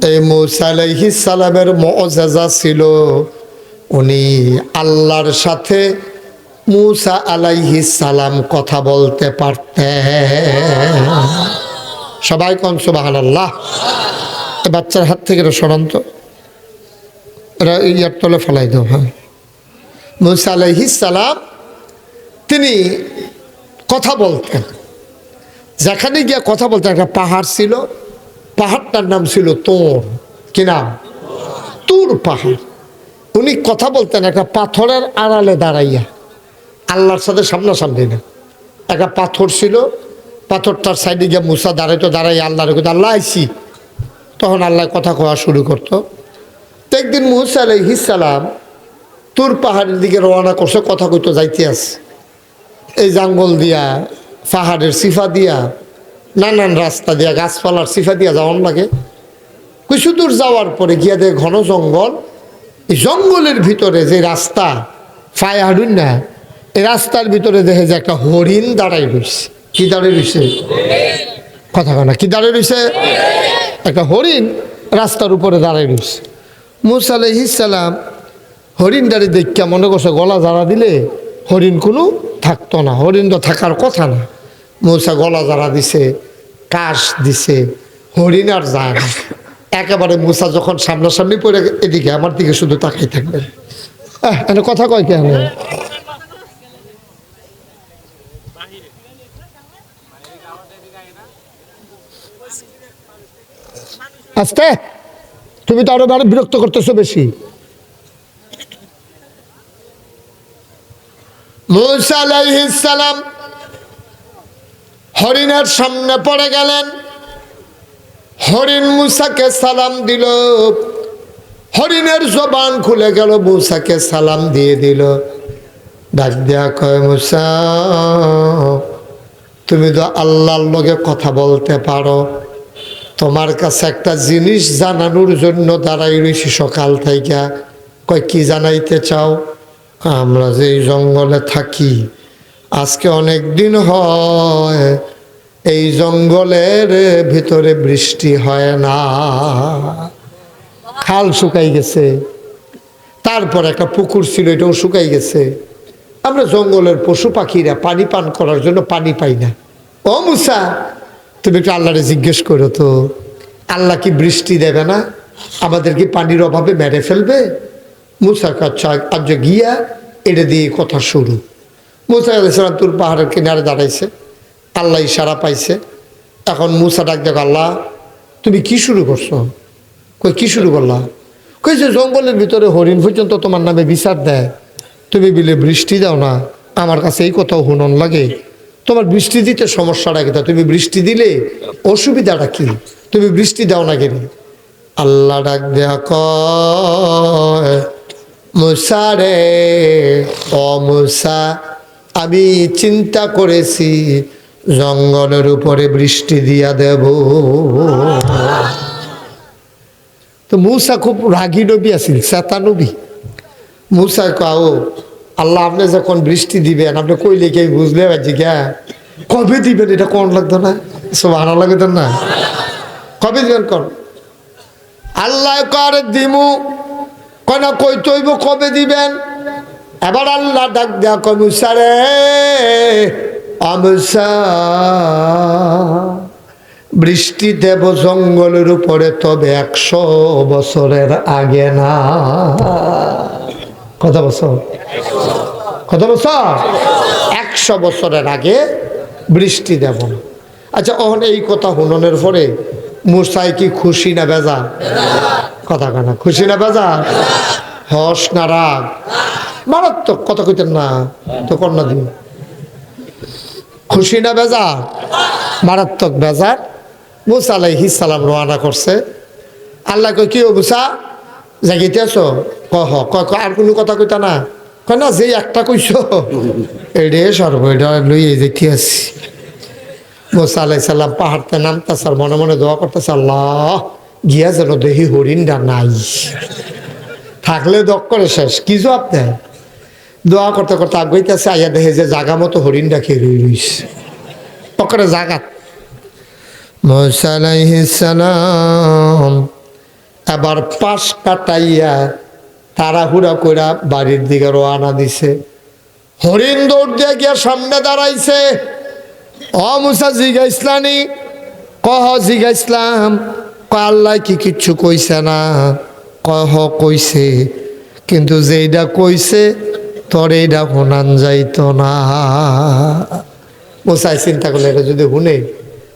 এই মূসা আলাইহিস সালামের মুআজিজা ছিল উনি আল্লাহর সাথে মূসা আলাইহিস সালাম কথা বলতে পারতেন। সবাই কোন সুবহানাল্লাহ। বাচ্চার হাত থেকে সরান্ত এরা ইয়ার তলে ফেলাই দাও। হ্যাঁ, মূসা আলাইহিস সালাম তিনি কথা বলতেন, যেখানে গিয়ে কথা বলতেন। একটা পাহাড় ছিল, পাহাড়টার নাম ছিল তোর। কি নাম? তুর পাহাড়। উনি কথা বলতেন একটা পাথরের আড়ালে দাঁড়াইয়া, আল্লাহর সাথে সামনাসামনি না। একটা পাথর ছিল, পাথরটার সাইডে গিয়ে মূসা দাঁড়াইতো, দাঁড়াইয়া আল্লাহর কথা আল্লাহ আইসি। তখন আল্লাহ কথা কওয়া শুরু করতো। তো একদিন মূসা আলাইহিস সালাম তুর পাহাড়ের দিকে রওনা করছে, কথা কইতো যাইতে আছে। এই জঙ্গল দিয়া, পাহাড়ের সিফা দিয়া, নানান রাস্তা দিয়া, গাছপালার সিফা দিয়া যাওয়ার লাগে। কিছু দূর যাওয়ার পরে গিয়া দেখে ঘন জঙ্গল। এই জঙ্গলের ভিতরে যে রাস্তা ফায় হাঁটুন না, এই রাস্তার ভিতরে দেখে যে একটা হরিণ দাঁড়াই রয়েছে। কি দাঁড়িয়ে রয়েছে? কথা কনা কি দাঁড়িয়ে রয়েছে? একটা হরিণ রাস্তার উপরে দাঁড়াই রয়েছে। মূসা আলাইহিস সালাম হরিণ দাঁড়িয়ে দেখা মনে করছে গলা জাড়া দিলে হরিণ কোনো থাকতো না, হরিণ তো থাকার কথা না। মূসা গলা জাড়া দিছে, কাশ দিছে, হরিণ আর যায় না। একেবারে মূসা যখন সামনাসামনি পড়ে এদিকে আমার দিকে শুধু তাকাই থাকবেন। এনে কথা কয় কেন? আস্তে, তুমি তো আরো বিরক্ত করতেছো বেশি। মূসা আলাইহিস সালাম হরিণের সামনে পড়ে গেলেন। হরিণ মূসাকে সালাম দিল। হরিণের জবান খুলে গেল, মূসাকে সালাম দিয়ে দিল। ডাক দেয়া কয়, মূসা তুমি তো আল্লাহর লগে কথা বলতে পারো, তোমার কাছে একটা জিনিস জানানোর জন্য দাঁড়াই রয়েছি সকাল থেকে। কয় কি জানাইতে চাও? আমরা যে জঙ্গলে থাকি আজকে অনেক দিন হয় এই জঙ্গলের ভিতরে বৃষ্টি হয় না, খাল শুকাই গেছে। তারপর একটা পুকুর ছিল, এটাও শুকাই গেছে। আমরা জঙ্গলের পশু পাখিরা পানি পান করার জন্য পানি পাই না। ও মূসা, তুমি একটু আল্লাহরে জিজ্ঞেস করো তো, আল্লাহ কি বৃষ্টি দেবে না? আমাদের কি পানির অভাবে মেরে ফেলবে? মূসা কাচ্ছা আজ গিয়া এটা দিয়ে কথা শুরু। মূসা আলাইহিস সালাম তুর পাহাড়ের কিনারে দাঁড়াইছে, আল্লাহ ইশারা পাইছে। এখন মূসা ডাক দেখ, আল্লাহ তুমি কি শুরু করছো? কই কি শুরু করলা? কইছে জঙ্গলের ভিতরে হরিণ পর্যন্ত তোমার নামে বিচার দেয়, তুমি বিলে বৃষ্টি দাও না। আমার কাছে এই কথাও হুনন লাগে। তোমার বৃষ্টি দিতে সমস্যাটা কি? তুমি বৃষ্টি দিলে অসুবিধাটা কি? তুমি বৃষ্টি দাও না কেন? আল্লাহ ডাক দেয়া কয়, মূসা রে, ও মূসা, আমি চিন্তা করেছি জঙ্গলের উপরে বৃষ্টি দিয়া দেব। তো মূসা খুব রাগী নবী আছেন, চেতা নবী। মূসা কাও, আল্লাহ আপনি যখন বৃষ্টি দিবেন আপনি কইলে কি বুঝলে পারছি কে? কবে দিবেন এটা কোন লাগতো না? ভালো লাগতো না? কবে দিবেন কোন? আল্লাহ কর দিমু কনা কই তৈব কবে দিবেন? এবার আল্লাহ ডাক দেয়া কয়, মূসা রে, মূসা বৃষ্টি দেব জঙ্গলের উপরে, তবে 100 বছরের আগে না। কত বছর? কত বছর? 100 বছরের আগে বৃষ্টি দেব না। আচ্ছা, ওখান এই কথা হুননের পরে মূসাই কি খুশি না বেজা? কথা কানা খুশি না বেজা? হস না রাগ? মারাত্মক কথা কইতেন না তো কন্যা দিন। খুশি না বেজা? মারাত্মক বেজার। মূসা আলাইহিস সালাম রওনা করছে। আল্লাহ কই, কি ও মূসা জাগিতে আছো? কহ আর কোনো কথা কইতা না? কয় না, যে একটা কইছো এডে সর্ব এটা লইয়ে যেতে আছি। মূসা আলাইহিস সালাম পাহাড়তে নামতেছে আর মনে মনে দোয়া করতেছে, আল্লাহ গিয়া যেন দেহি হরিণটা নাই, থাকলে দক করে শেষ। কি জবাব দেয়? দোয়া করতে করতে আগাইতেছে, আইয়া দেখে যে জাগা মতো হরিণটা খেয়ে রইছে পকরে জাগাত। মূসা আলাইহিস সালাম কর পাশ কাটাইয়া তাড়াহুড়া কইরা বাড়ির দিকে রওনা দিছে। হরিণ দৌড় দিয়ে গিয়া সামনে দাঁড়াইছে। ও মুসা জিগাইসলানি? কহ জিগাইসলাম। কয় আল্লাহ কি কিচ্ছু কইছে না? কহ কইছে, কিন্তু যেইটা কইছে তোর এইটা শোনান যাইতো না। মুসাই চিন্তা করলে এটা যদি শুনে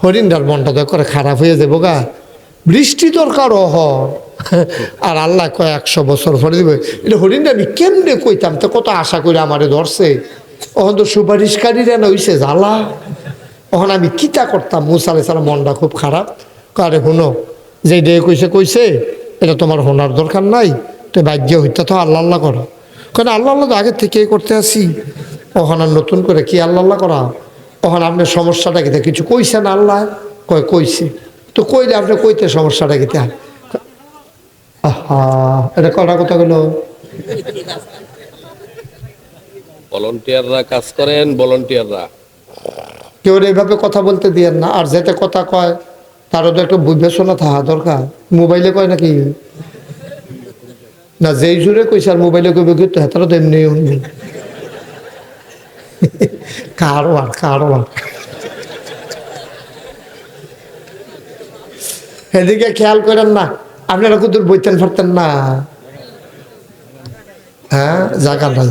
হরিণটার মনটা তো করে খারাপ হয়ে যাবো গা, বৃষ্টি দরকার আর আল্লাহ কয় 100 বছর পরে দিবে। এটা হরিণটা আমি কেমনে কইতাম, তো কত আশা করে আমারে ধরছে। ওখান তো সুপারিশকারীরা না হইছে জ্বালা। ওখান আমি কিতা করতাম? মুসা আলাইহিস সালাম মনটা খুব খারাপ। কারে শুনো, যে ডে কইছে কইছে, এটা তোমার শোনার দরকার নাই। তো বাধ্য হইতে তো আল্লাহ আল্লাহ করো। কারণ আল্লাহ আল্লাহ তো আগের থেকেই করতে আসি। ওখানে নতুন করে কি আল্লাহ আল্লাহ করা? ওখানে আপনার সমস্যাটা কিতা? কিছু কইছেন আল্লাহ? কয় কইছে। তো কইলে আপনি কইতে সমস্যাটা কিতা? আহা, এটা কটা কথা গেল। ভলান্টিয়াররা কাজ করেন, ভলান্টিয়াররা কেউ এইভাবে কথা বলতে দিয়েন না। আর যেতে কথা কয় তারও তো একটা বিবেচনা থাকা দরকার। মোবাইলে কয় নাকি না, যেই জুড়ে কইছে আর মোবাইলে কইবে কিন্তু তারা তো এমনি শুনবে। কারো এদিকে খেয়াল করেন না। আপনারা কুদুর বইতেন পারতেন না? হ্যাঁ, জায়গা নাই।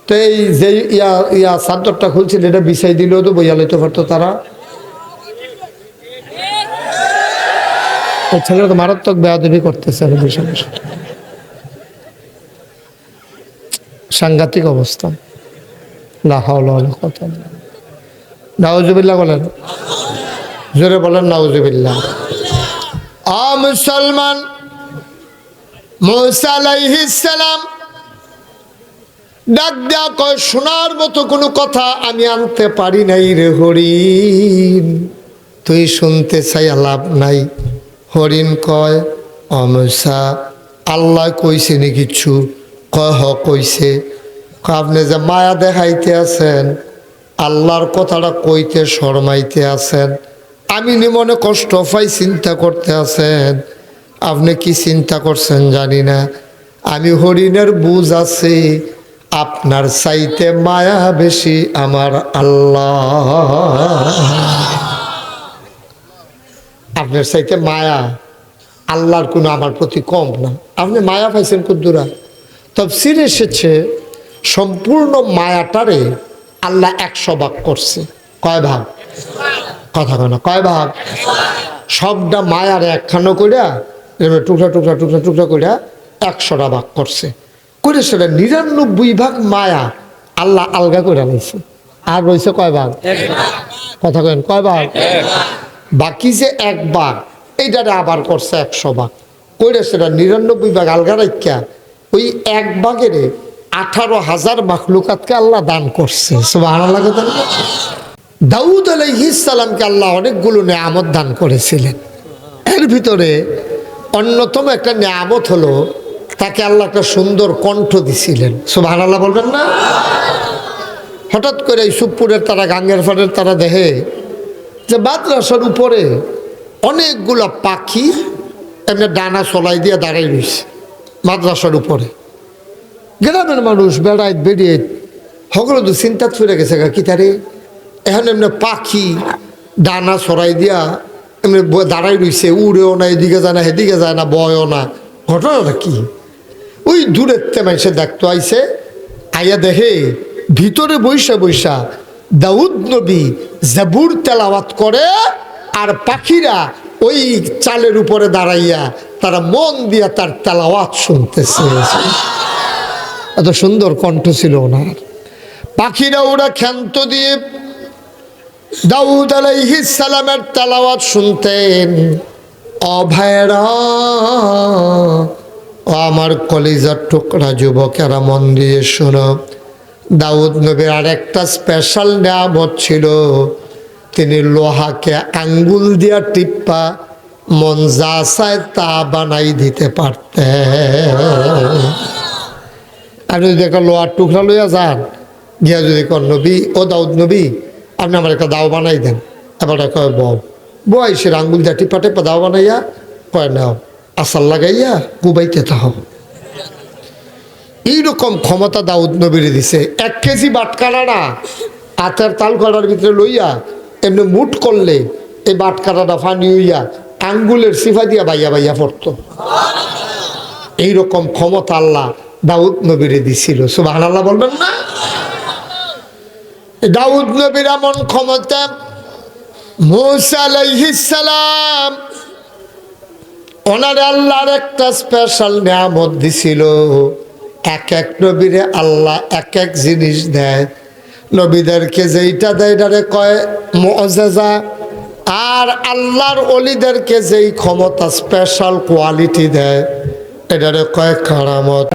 তো এই যে ইয়া চাদরটা খুলছিল, এটা বিছাই দিলেও তো বইয়া লইতে পারতো তারা। ছেলেরা তো মারাত্মক বেয়াদবি করতেছে। সাংঘাতিক অবস্থা। নাউজুবিল্লাহ বলেন, জোরে বলেন নাউজুবিল্লাহ। মুসলমান, মুসা আলাইহিস সালাম ডাক দেয়া কয়, শোনার মতো কোনো কথা আমি আনতে পারি নাই রে হরিণ, তুই শুনতে চাই লাভ নাই। হরিণ কয়, ও মুসা, আল্লাহ কইছে নি কিছু? কয় হ কইছে। আপনি যে মায়া দেখাইতে আছেন, আল্লাহর কথাটা কইতে শরমাইতে আছেন, আমি মনে কষ্ট পাই চিন্তা করতে আছেন। আপনি কি চিন্তা করছেন জানি না, আমি হরিণের বুঝ আছে, আপনার চাইতে মায়া বেশি আমার আল্লাহ। আপনার চাইতে মায়া আল্লাহর কোনো আমার প্রতি কম না। আপনি মায়া পাইছেন কুদ্দুরা? তাফসীরে এসেছে সম্পূর্ণ মায়াটারে আল্লাহ 100 ভাগ করছে। কয় ভাগ? কথা কয় না, কয় ভাগ? সবটা মায়ার একখানো কইরা টুকরা টুকরা টুকরা টুকরা কইরা 100টা ভাগ করছে। করে সেটা 99 ভাগ মায়া আল্লাহ আলগা করে নিয়েছে। আর রয়েছে কয় ভাগ? কথা কেন, কয় ভাগ? বাকি যে 1 ভাগ, এইটারে আবার করছে 100 ভাগ। করে সেটা 99 ভাগ আলগা রাখা ওই 1 ভাগের 18,000 মাখলুকাতকে আল্লাহ দান করছে। সুবহানাল্লাহ। দাউদ আলাইহিস সালামকে আল্লাহ অনেকগুলো নেয়ামত দান করেছিলেন। এর ভিতরে অন্যতম একটা নেয়ামত হলো তাকে আল্লাহ একটা সুন্দর কণ্ঠ দিছিলেন। সুবহানাল্লাহ বলবেন না? হঠাৎ করে ইউসুফপুরের তারা, গাঙ্গের ফাড়ের তারা দেখে যে মাদ্রাসার উপরে অনেকগুলো পাখি এমনি ডানা চলাই দিয়ে দাঁড়াই রয়েছে মাদ্রাসার উপরে। গ্রামের মানুষ বেড়ায় বেরিয়ে সকলে তো চিন্তা ফিরে গেছে, কি তারে এখন এমনি পাখি ডানা ছড়াই দিয়া এমনি দাঁড়াই রয়েছে, উড়েও না, এদিকে যায় না সেদিকে যায় না, বয়ও না। ঘটনাটা কি? ওই দূরের তেমাই সে দেখতে আইছে, আইয়া দেখে ভিতরে বৈশা বৈশা দাউদ নবী জাবুর তেলাওয়াত করে, আর পাখিরা ওই চালের উপরে দাঁড়াইয়া তারা মন দিয়া তার তেলাওয়াত শুনতেছে। এত সুন্দর কণ্ঠ ছিল ওনার। পাখিরা ওরা ক্ষান্ত দিয়ে দাউদ আলাইহিস সালামের তেলাওয়াত শুনতেন। ও ভাইরা, ও আমার কলিজার টুকরা যুবকেরা, মন দিয়ে শোনো। দাউদ নবীর আরেকটা স্পেশাল নিয়ামত ছিল, তিনি লোহাকে আঙ্গুল দিয়া টিপ্পা মন যা চায় তা বানাই দিতে পারতেন। আপনি যদি একটা লোহার টুকরা লইয়া যান, গিয়া যদি কর নবী, ও দাউদ নবী, আপনি আমার একটা দাও বানাই দেন, এবার কয় বউ বয়, সে আঙ্গুল দিয়া টিপা টিপা দাও বানাইয়া কয় নাও। আসার লাগাইয়া কুবাইতে থাহ। এইরকম ক্ষমতা দাউদ নবীরে দিছে। 1 কেজি বাটকারাটা হাতের তাল করার ভিতরে লইয়া এমনি মুট করলে এই বাটকারাটা ফানি হইয়া আঙ্গুলের সিফা দিয়া বাইয়া বাইয়া পড়তো। এইরকম ক্ষমতা আল্লাহ দাউদ নবীরে দিছিল। সুবহানাল্লাহ বলবেন না? দাউদ নবীর এমন ক্ষমতা, মূসা আলাইহিস সালাম ওনার আল্লাহর একটা স্পেশাল নিয়ামত দিছিল। এক এক নবীরে আল্লাহ এক এক জিনিস দেয়। নবীদেরকে যেইটা দেয় এটারে কয় মুআজিজা, আর আল্লাহর ওলিদেরকে যেই ক্ষমতা স্পেশাল কোয়ালিটি দেয় এটারে কয় কারামত।